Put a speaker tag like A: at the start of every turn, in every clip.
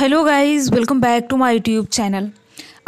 A: Hello guys, welcome back to my YouTube channel.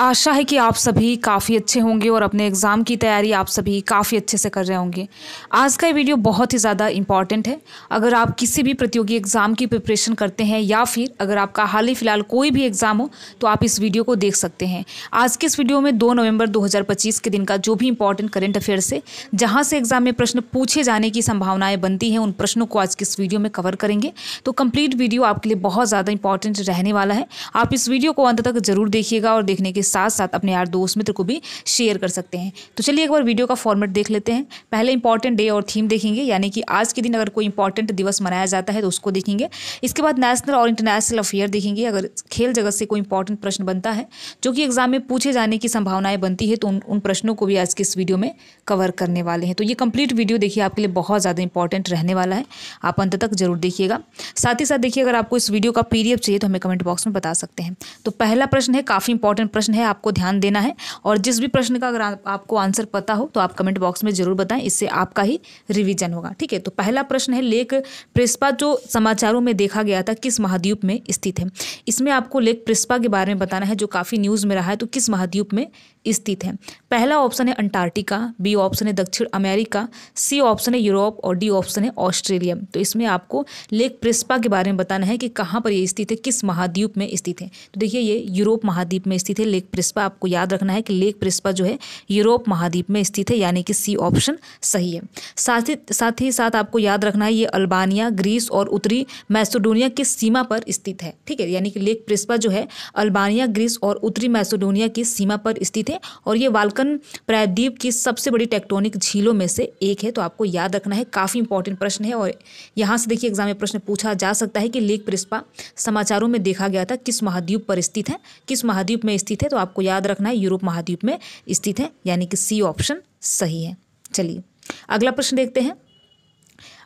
A: आशा है कि आप सभी काफ़ी अच्छे होंगे और अपने एग्ज़ाम की तैयारी आप सभी काफ़ी अच्छे से कर रहे होंगे। आज का ये वीडियो बहुत ही ज़्यादा इम्पॉर्टेंट है। अगर आप किसी भी प्रतियोगी एग्ज़ाम की प्रिपरेशन करते हैं या फिर अगर आपका हाल ही फ़िलहाल कोई भी एग्ज़ाम हो तो आप इस वीडियो को देख सकते हैं। आज के इस वीडियो में 2 नवंबर 2025 के दिन का जो भी इंपॉर्टेंट करेंट अफेयर्स है, जहाँ से एग्ज़ाम में प्रश्न पूछे जाने की संभावनाएँ बनती हैं, उन प्रश्नों को आज के इस वीडियो में कवर करेंगे। तो कंप्लीट वीडियो आपके लिए बहुत ज़्यादा इंपॉर्टेंट रहने वाला है। आप इस वीडियो को अंत तक जरूर देखिएगा और देखने के साथ साथ अपने यार दोस्त मित्र को भी शेयर कर सकते हैं। तो चलिए एक बार वीडियो का फॉर्मेट देख लेते हैं। पहले इंपॉर्टेंट डे और थीम देखेंगे, यानी कि आज के दिन अगर कोई इंपॉर्टेंट दिवस मनाया जाता है तो उसको देखेंगे। इसके बाद नेशनल और इंटरनेशनल अफेयर देखेंगे। अगर खेल जगत से कोई इंपॉर्टेंट प्रश्न बनता है जो कि एग्जाम में पूछे जाने की संभावनाएं बनती है तो उन प्रश्नों को भी आज के इस वीडियो में कवर करने वाले हैं। तो ये कंप्लीट वीडियो देखिए, आपके लिए बहुत ज़्यादा इंपॉर्टेंट रहने वाला है। आप अंत तक जरूर देखिएगा। साथ ही साथ देखिए, अगर आपको इस वीडियो का PDF चाहिए तो हमें कमेंट बॉक्स में बता सकते हैं। तो पहला प्रश्न है, काफ़ी इंपॉर्टेंट प्रश्न है, आपको ध्यान देना है। और जिस भी प्रश्न का अगर आपको आंसर पता हो तो आप कमेंट बॉक्स में जरूर बताएं, इससे आपका ही रिवीजन होगा। ठीक है, तो पहला प्रश्न है, लेक प्रिस्पा जो समाचारों में देखा गया था किस महाद्वीप में स्थित है। इसमें आपको लेक प्रिस्पा के बारे में बताना है, जो काफ़ी न्यूज़ में रहा है। तो किस महाद्वीप में स्थित है। पहला ऑप्शन है अंटार्कटिका, B ऑप्शन है दक्षिण अमेरिका, C ऑप्शन है यूरोप और D ऑप्शन है ऑस्ट्रेलिया। तो इसमें आपको लेक प्रिस्पा के बारे में बताना है कि कहाँ पर ये स्थित है, किस महाद्वीप में स्थित है। तो देखिए, ये यूरोप महाद्वीप में स्थित है लेक प्रिस्पा। आपको याद रखना है कि लेक प्रिस्पा जो है यूरोप महाद्वीप में स्थित है, यानी कि C ऑप्शन सही है। साथ ही साथ आपको याद रखना है ये अल्बानिया, ग्रीस और उत्तरी मैसेडोनिया की सीमा पर स्थित है। ठीक है, यानी कि लेक प्रिस्पा जो है अल्बानिया, ग्रीस और उत्तरी मैसेडोनिया की सीमा पर स्थित है और ये बाल्कन प्रायद्वीप की सबसे बड़ी टेक्टोनिक झीलों में से एक है। तो आपको याद रखना है, काफ़ी इंपॉर्टेंट प्रश्न है और यहाँ से देखिए एग्जाम में प्रश्न पूछा जा सकता है कि लेक प्रिस्पा समाचारों में देखा गया था किस महाद्वीप पर स्थित है, किस महाद्वीप में स्थित है। तो आपको याद रखना है यूरोप महाद्वीप में स्थित है, यानी कि C ऑप्शन सही है। चलिए अगला प्रश्न देखते हैं।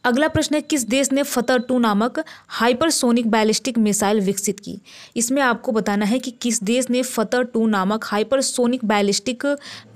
A: अगला प्रश्न है, किस देश ने फतह 2 नामक हाइपरसोनिक बैलिस्टिक मिसाइल विकसित की। इसमें आपको बताना है कि किस देश ने फतह 2 नामक हाइपरसोनिक बैलिस्टिक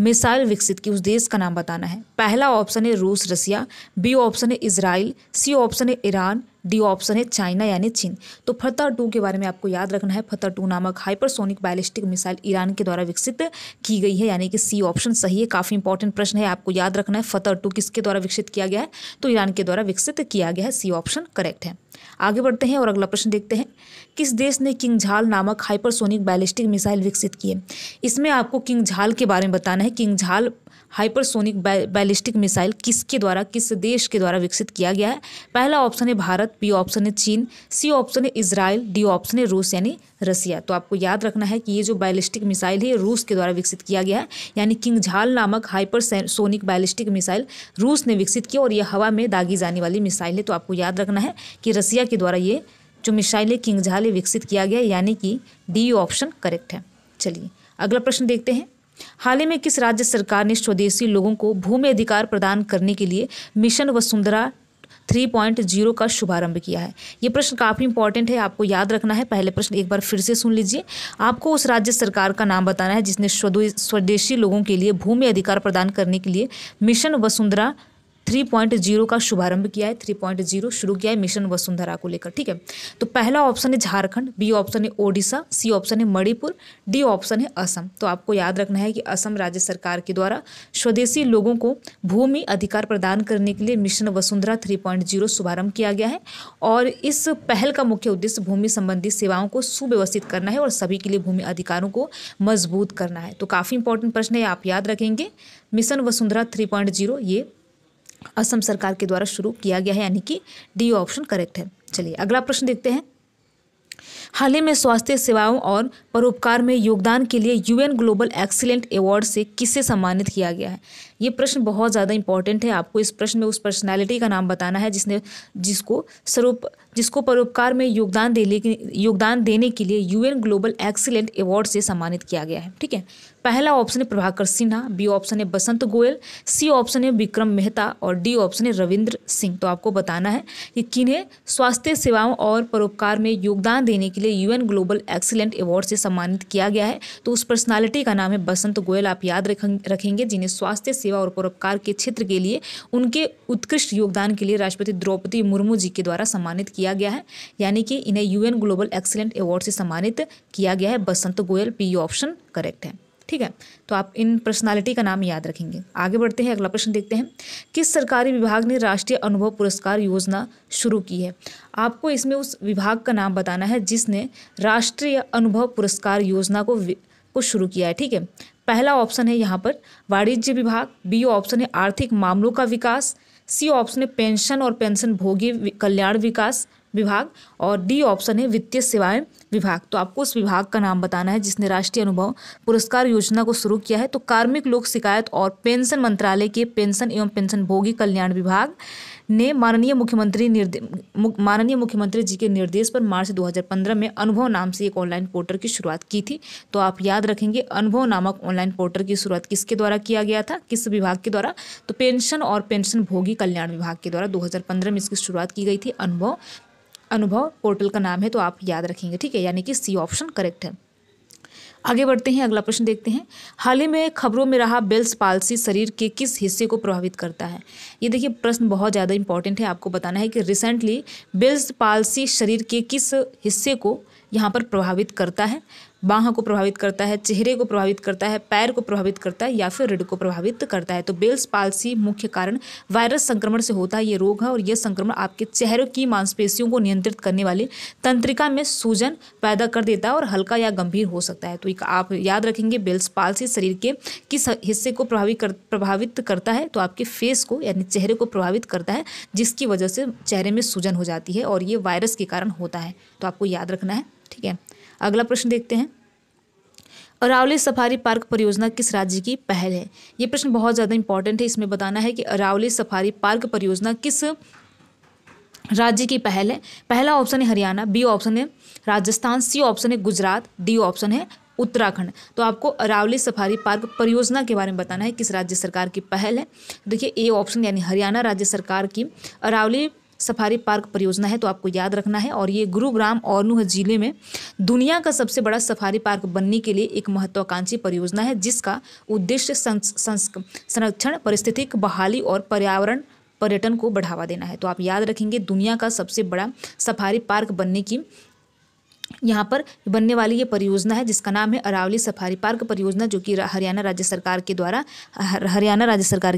A: मिसाइल विकसित की, उस देश का नाम बताना है। पहला ऑप्शन है रूस रसिया, B ऑप्शन है इजराइल, C ऑप्शन है ईरान, D ऑप्शन है चाइना यानी चीन। तो फतह 2 के बारे में आपको याद रखना है। फतह 2 नामक हाइपरसोनिक बैलिस्टिक मिसाइल ईरान के द्वारा विकसित की गई है, यानी कि C ऑप्शन सही है। काफ़ी इंपॉर्टेंट प्रश्न है, आपको याद रखना है फतह 2 किसके द्वारा विकसित किया गया है, तो ईरान के द्वारा विकसित किया गया है। C ऑप्शन करेक्ट है। आगे बढ़ते हैं और अगला प्रश्न देखते हैं। किस देश ने किंगझाल नामक हाइपरसोनिक बैलिस्टिक मिसाइल विकसित की है। इसमें आपको किंगझाल के बारे में बताना है। किंगझाल हाइपरसोनिक बैलिस्टिक मिसाइल किसके द्वारा, किस देश के द्वारा विकसित किया गया है। पहला ऑप्शन है भारत, B ऑप्शन है चीन, C ऑप्शन है इजराइल, D ऑप्शन है रूस यानी रसिया। तो आपको याद रखना है कि ये जो बैलिस्टिक मिसाइल है ये रूस के द्वारा विकसित किया गया है, यानी किंगझाल नामक हाइपरसोनिक बैलिस्टिक मिसाइल रूस ने विकसित किया और यह हवा में दागी जाने वाली मिसाइल है। तो आपको याद रखना है कि रसिया के द्वारा ये जो मिसाइल है किंगझाल विकसित किया गया, यानी कि D ऑप्शन करेक्ट है। चलिए अगला प्रश्न देखते हैं। हाल ही में किस राज्य सरकार ने स्वदेशी लोगों को भूमि अधिकार प्रदान करने के लिए मिशन वसुंधरा 3.0 का शुभारंभ किया है। ये प्रश्न काफ़ी इंपॉर्टेंट है, आपको याद रखना है। पहले प्रश्न एक बार फिर से सुन लीजिए। आपको उस राज्य सरकार का नाम बताना है जिसने स्वदेशी लोगों के लिए भूमि अधिकार प्रदान करने के लिए मिशन वसुंधरा 3.0 का शुभारंभ किया है। 3.0 शुरू किया है मिशन वसुंधरा को लेकर। ठीक है, तो पहला ऑप्शन है झारखंड, B ऑप्शन है ओडिशा, C ऑप्शन है मणिपुर, D ऑप्शन है असम। तो आपको याद रखना है कि असम राज्य सरकार के द्वारा स्वदेशी लोगों को भूमि अधिकार प्रदान करने के लिए मिशन वसुंधरा 3.0 शुभारंभ किया गया है और इस पहल का मुख्य उद्देश्य भूमि संबंधी सेवाओं को सुव्यवस्थित करना है और सभी के लिए भूमि अधिकारों को मजबूत करना है। तो काफ़ी इंपॉर्टेंट प्रश्न है, आप याद रखेंगे। मिशन वसुंधरा 3.0 ये असम सरकार के द्वारा शुरू किया गया है, यानी कि D ऑप्शन करेक्ट है। चलिए अगला प्रश्न देखते हैं। हाल ही में स्वास्थ्य सेवाओं और परोपकार में योगदान के लिए UN ग्लोबल एक्सीलेंट अवार्ड से किसे सम्मानित किया गया है। ये प्रश्न बहुत ज़्यादा इंपॉर्टेंट है। आपको इस प्रश्न में उस पर्सनालिटी का नाम बताना है जिसको परोपकार में योगदान देने के लिए UN ग्लोबल एक्सीलेंट अवार्ड से सम्मानित किया गया है। ठीक है, पहला ऑप्शन है प्रभाकर सिन्हा, बी ऑप्शन है बसंत गोयल, सी ऑप्शन है विक्रम मेहता और डी ऑप्शन है रविंद्र सिंह। तो आपको बताना है कि किन्हें स्वास्थ्य सेवाओं और परोपकार में योगदान देने के लिए यूएन ग्लोबल एक्सीलेंट अवार्ड से सम्मानित किया गया है। तो उस पर्सनालिटी का नाम है बसंत गोयल। आप याद रखेंगे, जिन्हें स्वास्थ्य सेवा और परोपकार के क्षेत्र के लिए उनके उत्कृष्ट योगदान के लिए राष्ट्रपति द्रौपदी मुर्मू जी के द्वारा सम्मानित किया गया है, यानी कि इन्हें यूएन ग्लोबल एक्सीलेंट अवार्ड से सम्मानित किया गया है। बसंत गोयल, पी ऑप्शन करेक्ट है। ठीक है, तो आप इन पर्सनालिटी का नाम याद रखेंगे। आगे बढ़ते हैं, अगला प्रश्न देखते हैं। किस सरकारी विभाग ने राष्ट्रीय अनुभव पुरस्कार योजना शुरू की है? आपको इसमें उस विभाग का नाम बताना है जिसने राष्ट्रीय अनुभव पुरस्कार योजना को शुरू किया है। ठीक है, पहला ऑप्शन है यहाँ पर वाणिज्य विभाग, बी ऑप्शन है आर्थिक मामलों का विकास, सी ऑप्शन है पेंशन और पेंशन भोगी कल्याण विकास विभाग और डी ऑप्शन है वित्तीय सेवाएं विभाग। तो आपको उस विभाग का नाम बताना है जिसने राष्ट्रीय अनुभव पुरस्कार योजना को शुरू किया है। तो कार्मिक लोक शिकायत और पेंशन मंत्रालय के पेंशन एवं पेंशन भोगी कल्याण विभाग ने माननीय मुख्यमंत्री जी के निर्देश पर मार्च 2015 में अनुभव नाम से एक ऑनलाइन पोर्टल की शुरुआत की थी। तो आप याद रखेंगे, अनुभव नामक ऑनलाइन पोर्टल की शुरुआत किसके द्वारा किया गया था, किस विभाग के द्वारा? तो पेंशन और पेंशन भोगी कल्याण विभाग के द्वारा 2015 में इसकी शुरुआत की गई थी। अनुभव पोर्टल का नाम है, तो आप याद रखेंगे। ठीक है, यानी कि सी ऑप्शन करेक्ट है। आगे बढ़ते हैं, अगला प्रश्न देखते हैं। हाल ही में खबरों में रहा बेल्स पाल्सी शरीर के किस हिस्से को प्रभावित करता है? ये देखिए, प्रश्न बहुत ज़्यादा इंपॉर्टेंट है। आपको बताना है कि रिसेंटली बेल्स पाल्सी शरीर के किस हिस्से को यहाँ पर प्रभावित करता है? बाह को प्रभावित करता है, चेहरे को प्रभावित करता है, पैर को प्रभावित करता है या फिर रीढ़ को प्रभावित करता है? तो बेल्स पाल्सी मुख्य कारण वायरस संक्रमण से होता है। ये रोग है और यह संक्रमण आपके चेहरे की मांसपेशियों को नियंत्रित करने वाली तंत्रिका में सूजन पैदा कर देता है और हल्का या गंभीर हो सकता है। तो आप याद रखेंगे, बेल्स पाल्सी शरीर के किस हिस्से को प्रभावित करता है? तो आपके फेस को यानी चेहरे को प्रभावित करता है, जिसकी वजह से चेहरे में सूजन हो जाती है और ये वायरस के कारण होता है। तो आपको याद रखना है। ठीक है, अगला प्रश्न देखते हैं। अरावली सफारी पार्क परियोजना किस राज्य की पहल है? ये प्रश्न बहुत ज़्यादा इंपॉर्टेंट है। इसमें बताना है कि अरावली सफारी पार्क परियोजना किस राज्य की पहल है? पहला ऑप्शन है हरियाणा, बी ऑप्शन है राजस्थान, सी ऑप्शन है गुजरात, डी ऑप्शन है उत्तराखंड। तो आपको अरावली सफारी पार्क परियोजना के बारे में बताना है किस राज्य सरकार की पहल है। देखिए, ए ऑप्शन यानी हरियाणा राज्य सरकार की अरावली सफारी पार्क परियोजना है, तो आपको याद रखना है। और ये गुरुग्राम और नूह जिले में दुनिया का सबसे बड़ा सफारी पार्क बनने के लिए एक महत्वाकांक्षी परियोजना है, जिसका उद्देश्य संरक्षण, पारिस्थितिक बहाली और पर्यटन को बढ़ावा देना है। तो आप याद रखेंगे, दुनिया का सबसे बड़ा सफारी पार्क यहाँ पर बनने वाली ये परियोजना है जिसका नाम है अरावली सफारी पार्क परियोजना, जो कि हरियाणा राज्य सरकार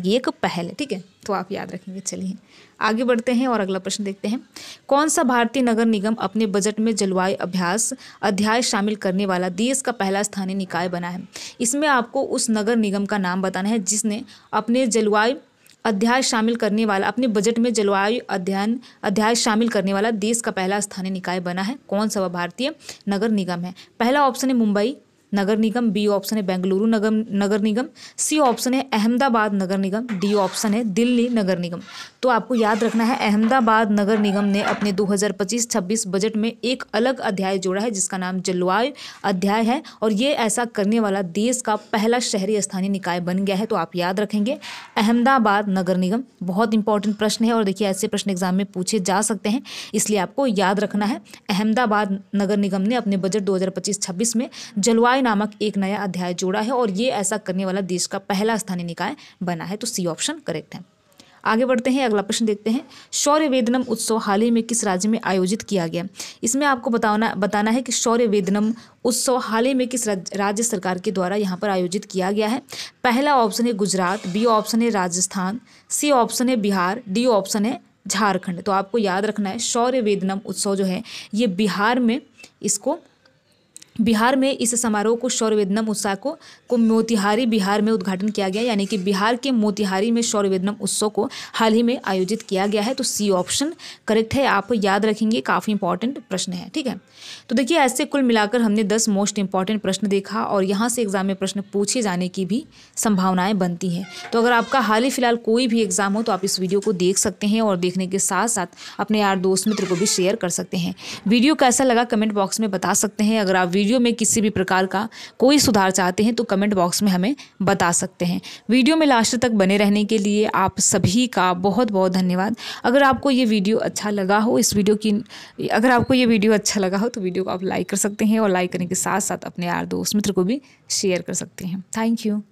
A: की एक पहल है। ठीक है, तो आप याद रखेंगे। चलिए आगे बढ़ते हैं और अगला प्रश्न देखते हैं। कौन सा भारतीय नगर निगम अपने बजट में जलवायु अभ्यास अध्याय शामिल करने वाला देश का पहला स्थानीय निकाय बना है? इसमें आपको उस नगर निगम का नाम बताना है जिसने अपने जलवायु अध्याय शामिल करने वाला, अपने बजट में जलवायु अध्याय शामिल करने वाला देश का पहला स्थानीय निकाय बना है। कौन सा वह भारतीय नगर निगम है? पहला ऑप्शन है मुंबई नगर निगम, बी ऑप्शन है बेंगलुरु नगर निगम, सी ऑप्शन है अहमदाबाद नगर निगम, डी ऑप्शन है दिल्ली नगर निगम। तो आपको याद रखना है, अहमदाबाद नगर निगम ने अपने 2025-26 बजट में एक अलग अध्याय जोड़ा है जिसका नाम जलवायु अध्याय है, और ये ऐसा करने वाला देश का पहला शहरी स्थानीय निकाय बन गया है। तो आप याद रखेंगे अहमदाबाद नगर निगम। बहुत इंपॉर्टेंट प्रश्न है और देखिए ऐसे प्रश्न एग्जाम में पूछे जा सकते हैं, इसलिए आपको याद रखना है। अहमदाबाद नगर निगम ने अपने बजट 2025-26 में जलवायु नामक एक नया अध्याय जोड़ा है और ये ऐसा करने वाला देश का पहला स्थानीय निकाय बना है। तो सी ऑप्शन करेक्ट है। आगे बढ़ते हैं, अगला प्रश्न देखते हैं। शौर्य वेदनम उत्सव हाल ही में किस राज्य में आयोजित किया गया? इसमें आपको बताना है कि शौर्य वेदनम उत्सव हाल ही में किस राज्य सरकार के द्वारा यहाँ पर आयोजित किया गया है। पहला ऑप्शन है गुजरात, बी ऑप्शन है राजस्थान, सी ऑप्शन है बिहार, डी ऑप्शन है झारखंड। तो आपको याद रखना है, शौर्य वेदनम उत्सव जो है ये बिहार में इस समारोह को शौर्य वेदनम उत्सव को मोतिहारी बिहार में उद्घाटन किया गया, यानी कि बिहार के मोतिहारी में शौर्य वेदनम उत्सव को हाल ही में आयोजित किया गया है। तो सी ऑप्शन करेक्ट है। आप याद रखेंगे, काफ़ी इंपॉर्टेंट प्रश्न है। ठीक है, तो देखिए ऐसे कुल मिलाकर हमने 10 मोस्ट इंपॉर्टेंट प्रश्न देखा और यहाँ से एग्जाम में प्रश्न पूछे जाने की भी संभावनाएं बनती हैं। तो अगर आपका हाल ही फिलहाल कोई भी एग्जाम हो तो आप इस वीडियो को देख सकते हैं और देखने के साथ साथ अपने यार दोस्त मित्र को भी शेयर कर सकते हैं। वीडियो कैसा लगा कमेंट बॉक्स में बता सकते हैं। अगर आप वीडियो वीडियो में किसी भी प्रकार का कोई सुधार चाहते हैं तो कमेंट बॉक्स में हमें बता सकते हैं। वीडियो में लास्ट तक बने रहने के लिए आप सभी का बहुत बहुत धन्यवाद। अगर आपको ये वीडियो अच्छा लगा हो तो वीडियो को आप लाइक कर सकते हैं और लाइक करने के साथ साथ अपने यार दोस्त मित्र को भी शेयर कर सकते हैं। Thank you.